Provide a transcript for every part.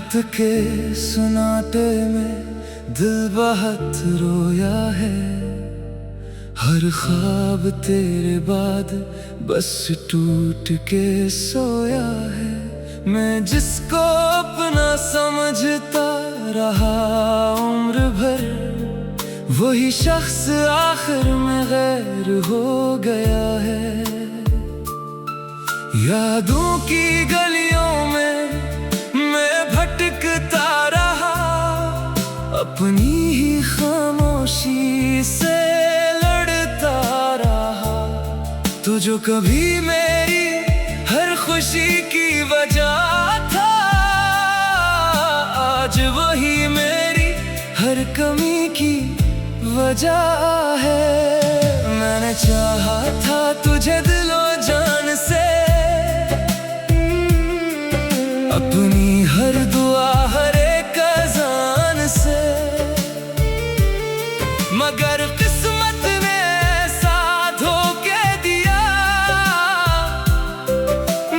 रात के सुनाटे में दिल बहुत रोया है। हर ख्वाब तेरे बाद बस टूट के सोया है। मैं जिसको अपना समझता रहा उम्र भर, वही शख्स आखिर में गैर हो गया है। यादों की गलियों में मैं भटकता रहा, अपनी ही खामोशी से लड़ता रहा। तू जो कभी मेरी हर खुशी की वजह था, आज वही मेरी हर कमी की वजह है। मैंने चाहा था तुझे दिलो जान से, अपनी हर दुआ हर एक अज़ान से, मगर किस्मत ने ऐसा धोखे दिया।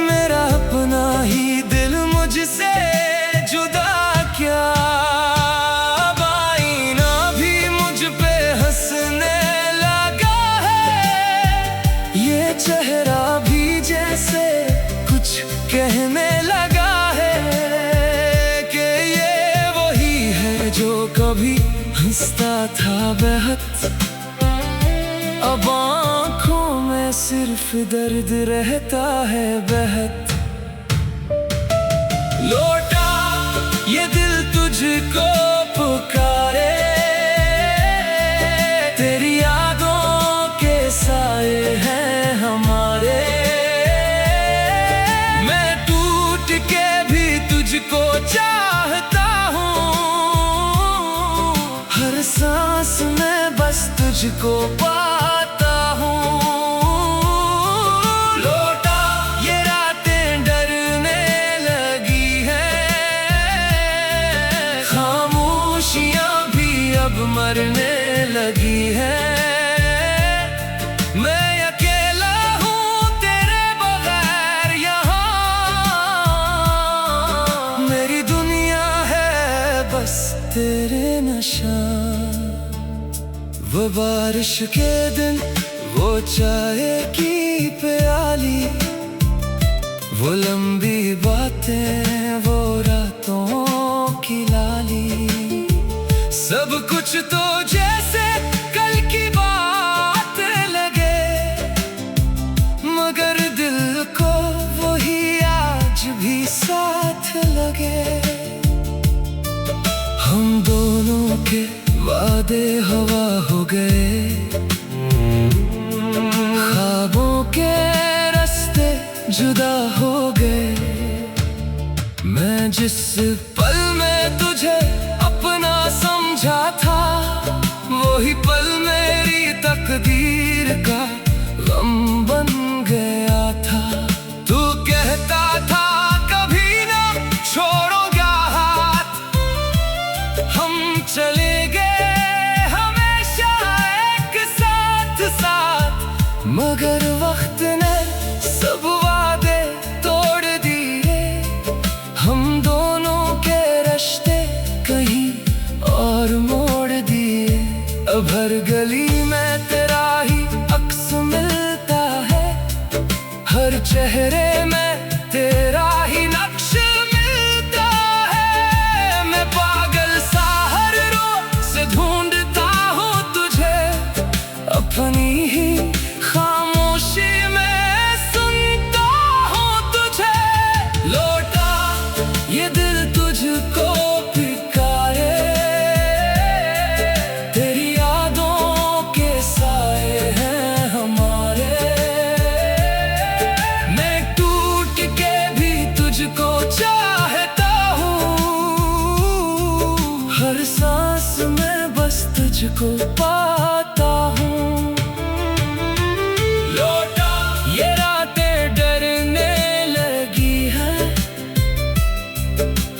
मेरा अपना ही दिल मुझसे जुदा क्या, अब आईना भी मुझ पे हंसने लगा है। ये चेहरा भी जैसे कुछ कहने लगा जो कभी हंसता था बेहद। अब आँखों में सिर्फ दर्द रहता है बेहद। लौटा ये दिल तुझको पुकारे, तेरी यादों के साए हैं हमारे। मैं टूट के भी तुझको चाहता हूँ, हर सांस में बस तुझको पाता हूँ। लौटा ये रातें डरने लगी हैं, खामोशियाँ भी अब मरने लगी हैं। मैं अकेला हूँ तेरे बगैर यहाँ, मेरी दुनिया है बस तेरे निशान। वो बारिश के दिन, वो चाय की प्याली, वो लंबी बातें, वो रातों की लाली, सब कुछ तो जैसे कल की बात लगे, मगर दिल को वही आज भी साथ लगे। हम दोनों के वादे हवा हो गए, ख्वाबों के रास्ते जुदा हो गए। मैं जिस पल में तुझे अपना समझा था, वही पल मेरी तकदीर का गम बन गया था। तू कहता था कभी ना छोड़ोगा हाथ, हम चले गए हमेशा एक साथ साथ, मगर वक्त ने सब वादे तोड़ दिए। हम दोनों के रिश्ते कहीं और मोड़ दिए। अब हर गली में तेरा ही अक्स मिलता है, हर चेहरे में तेरा ही नक्श मिलता है। मैं पागल सा हर रोज से ढूंढता हूँ तुझे, अपनी ही खामोशी में सुनता हूँ तुझे। लौटा ये दिल तुझको पुकारे, तेरी यादों के साए हैं हमारे। मैं टूट के भी तुझको चाहता हूँ, हर सांस में बस तुझको पाता हूँ। लौटा ये रातें डरने लगी हैं,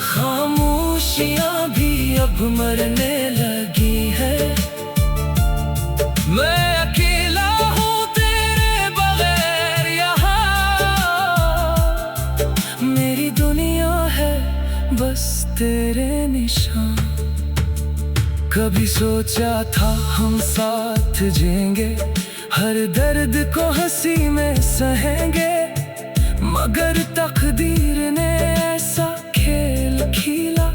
खामोशियाँ भी अब मरने लगी हैं। मैं अकेला हूँ तेरे बगैर यहाँ, मेरी दुनिया है बस तेरे कभी सोचा था हम साथ जिएंगे, हर दर्द को हंसी में सहेंगे, मगर तकदीर ने ऐसा खेल खेला,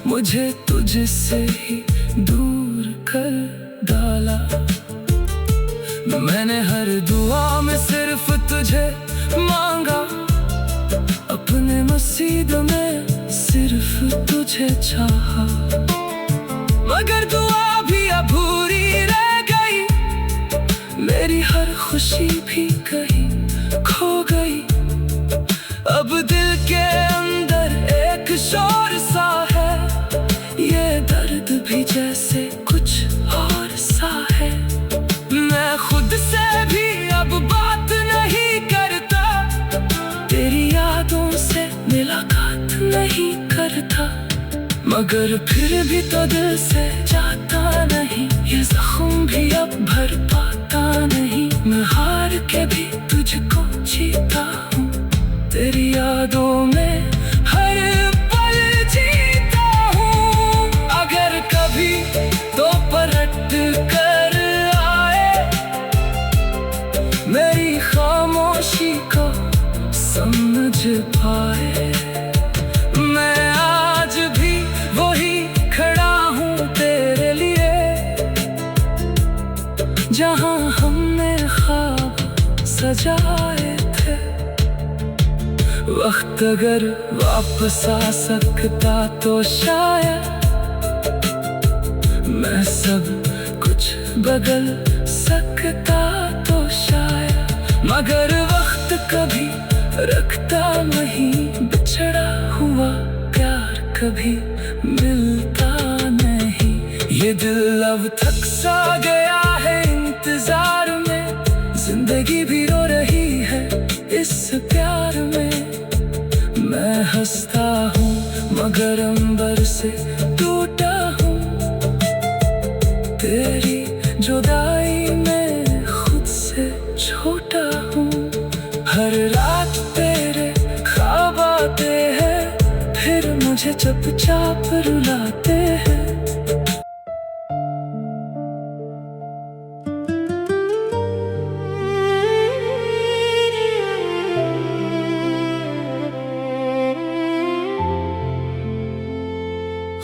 मुझे तुझसे ही दूर कर डाला। मैंने हर दुआ में सिर्फ तुझे मांगा, अपने मसीद में सिर्फ तुझे चाहा, मगर दुआ भी अधूरी रह गई, मेरी हर खुशी भी कहीं खो गई। अब दिल के अंदर एक शोर सा है, ये दर्द भी जैसे कुछ और सा है। मैं खुद से भी अब बात नहीं करता, तेरी यादों से मुलाकात नहीं करता, मगर फिर भी तो दिल से जाता नहीं, ये जख्म भी अब भर पाता नहीं। मैं हार के भी तुझको जीता हूँ, तेरी यादों में हर पल जीता हूँ। अगर कभी तो पलट कर आए, मेरी खामोशी को समझ पाए, मैं आज भी वही खड़ा हूँ तेरे लिए, जहाँ हमने ख्वाब सजाए थे। वक्त अगर वापस आ सकता तो शायद मैं सब कुछ बदल सकता तो शायद, मगर वक्त कभी रखता नहीं, बिछड़ा हुआ प्यार कभी मिलता नहीं। ये दिल अब थक सा गया है इंतजार में, जिंदगी भी रो रही है इस प्यार में। मैं हंसता हूँ मगर अंबर से टूटा हूँ, तेरी जुदाई में खुद से छोटा हूँ। हर रात तेरे ख्वाब आते हैं, फिर मुझे चुपचाप रुलाते हैं।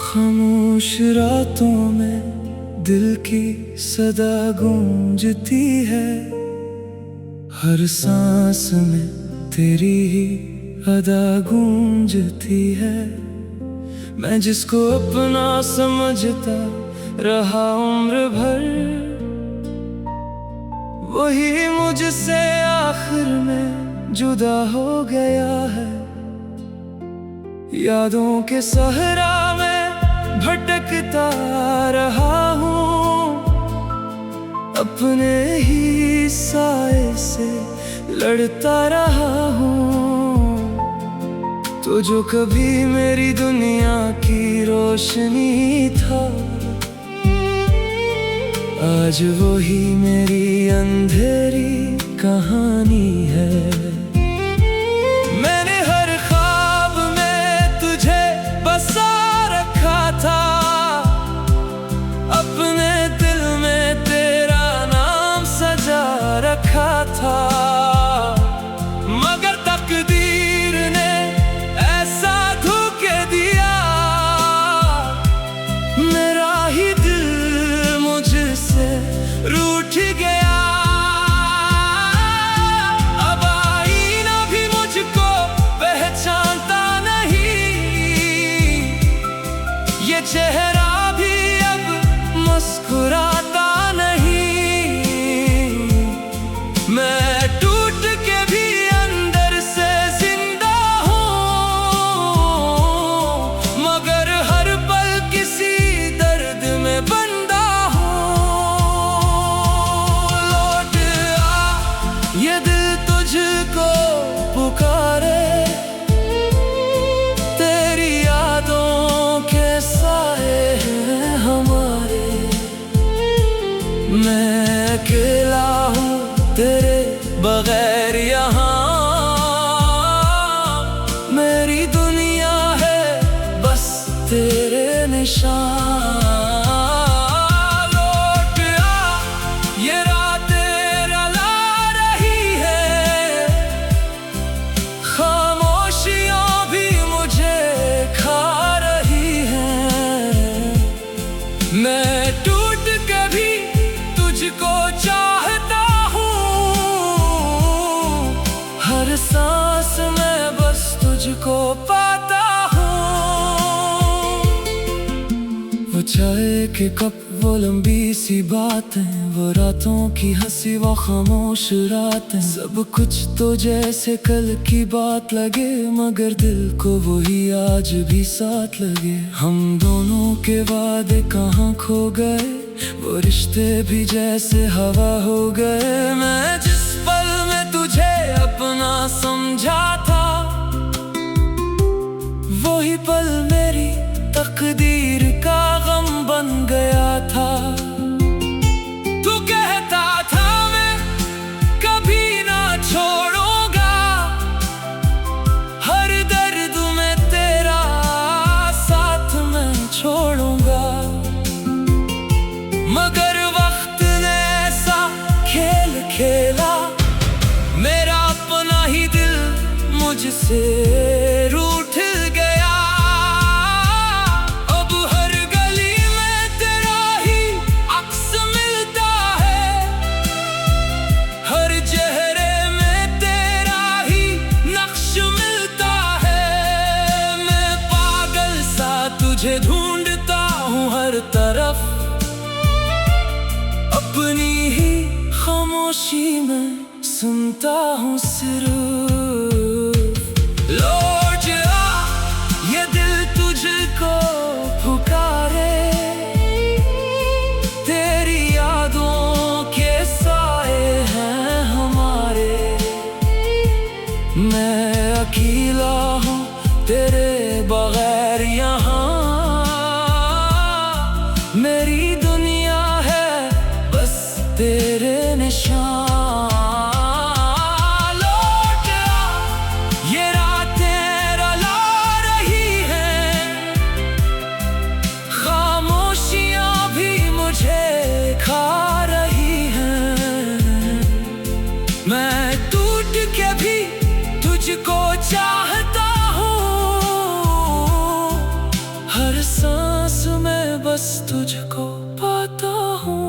खामोश रातों में दिल की सदा गूंजती है, हर सांस में तेरी ही अदा गूंजती है। मैं जिसको अपना समझता रहा उम्र भर, वही मुझसे आखिर में जुदा हो गया है। यादों के सहरा में भटकता रहा हूँ, अपने ही साए से लड़ता रहा हूँ। तो जो कभी मेरी दुनिया की रोशनी था, आज वही मेरी अंधेरी कहानी है। मैंने हर ख्वाब में तुझे बसा रखा था, अपने दिल में तेरा नाम सजा रखा था, मगर तकदीर ने ऐसा धोखे दिया, मेरा ही दिल मुझसे रूठ गया। अब आई मैं टूट के भी तुझको चाहता हूँ, हर सांस में बस तुझको पाता हूँ। वो चाय के कप, वो लंबी सी बातें, वो रातों की हंसी, वो खामोश रातें, सब कुछ तो जैसे कल की बात लगे, मगर दिल को वही आज भी साथ लगे। हम दोनों के वादे कहाँ खो गए, वो रिश्ते भी जैसे हवा हो गए। मैं जिस पल में तुझे अपना समझा था, वही पल मेरी तकदीर का गम बन गया था। तू कहता था मैं कभी ना छोड़ूंगा, हर दर्द में तेरा साथ मैं छोड़ूंगा, मगर वक्त ने ऐसा खेल खेला, मेरा अपना ही दिल मुझसे रूठ गया। अब हर गली में तेरा ही अक्स मिलता है, हर चेहरे में तेरा ही नक्श मिलता है। मैं पागल सा तुझे ढूंढता हूँ हर तरफ, अपनी ही खामोशी में सुनता हूँ सिर्फ। लौट आ, ये दिल तुझको पुकारे, तेरी यादों के साए हैं हमारे। मैं अकेला हूँ तेरे बगैर यहाँ, मेरी दुनिया है बस तेरे निशान। लौट आ, ये रातें रुला रही हैं, खामोशियाँ भी मुझे खा रही हैं। मैं टूट के भी तुझको चाहता हूँ, हर सांस में बस तुझको पाता हूँ।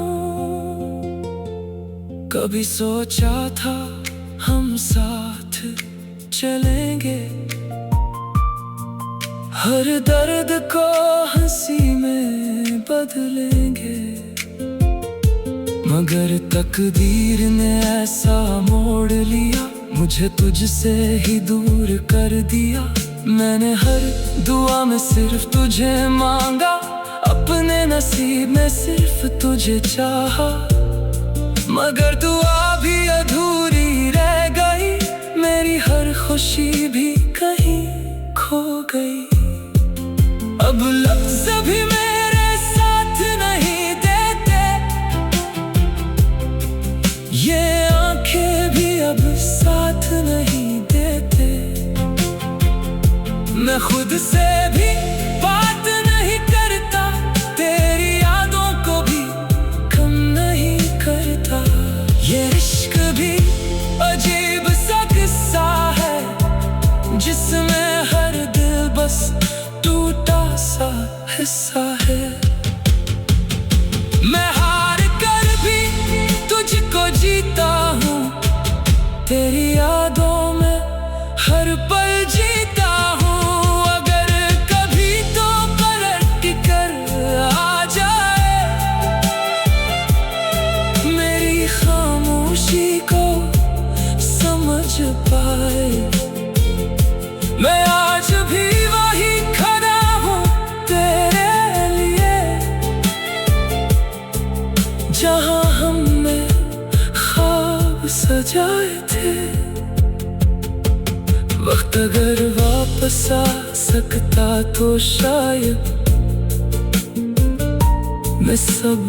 कभी सोचा था हम साथ चलेंगे, हर दर्द को हंसी में बदलेंगे, मगर तकदीर ने ऐसा मोड़ लिया, मुझे तुझसे ही दूर कर दिया। मैंने हर दुआ में सिर्फ तुझे मांगा, अपने नसीब में सिर्फ तुझे चाहा, मगर दुआ भी अधूरी रह गई, मेरी हर खुशी भी कहीं खो गई। अब लफ्ज़ भी मेरे साथ नहीं देते, ये आंखें भी अब साथ नहीं देते, मैं खुद से भी बात नहीं करता, तेरी यादों को भी कम नहीं करता। ये इश्क भी अजीब सा किस्सा है, जिसमें हर दिल बस टूटा सा हिस्सा है। मैं हार कर भी तुझको जीता हूँ, तेरी यादों में हर पल जीता हूँ। अगर कभी तो पलट कर आ जाए, मेरी खामोशी को समझ पाए, मैं आज भी वही खड़ा हूँ तेरे लिए, जहाँ हमने ख्वाब सजाए थे। वक्त अगर वापस आ सकता तो शायद मैं सब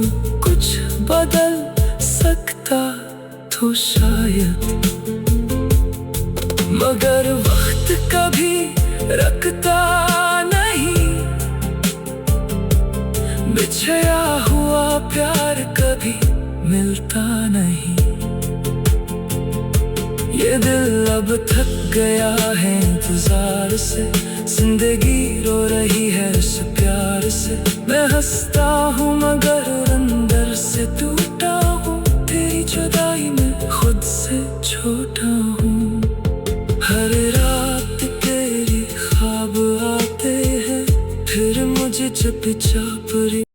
कुछ बदल सकता तो शायद, मगर वक्त कभी रखता नहीं, बिछड़ा हुआ प्यार कभी मिलता नहीं। ये दिल अब थक गया है इंतजार से, जिंदगी रो रही है इस प्यार से। मैं हंसता हूँ मगर अंदर से टूटा हूँ, तेरी जुदाई में खुद से छोटा हूँ। हर रात तेरे ख्वाब आते हैं, फिर मुझे चुपचाप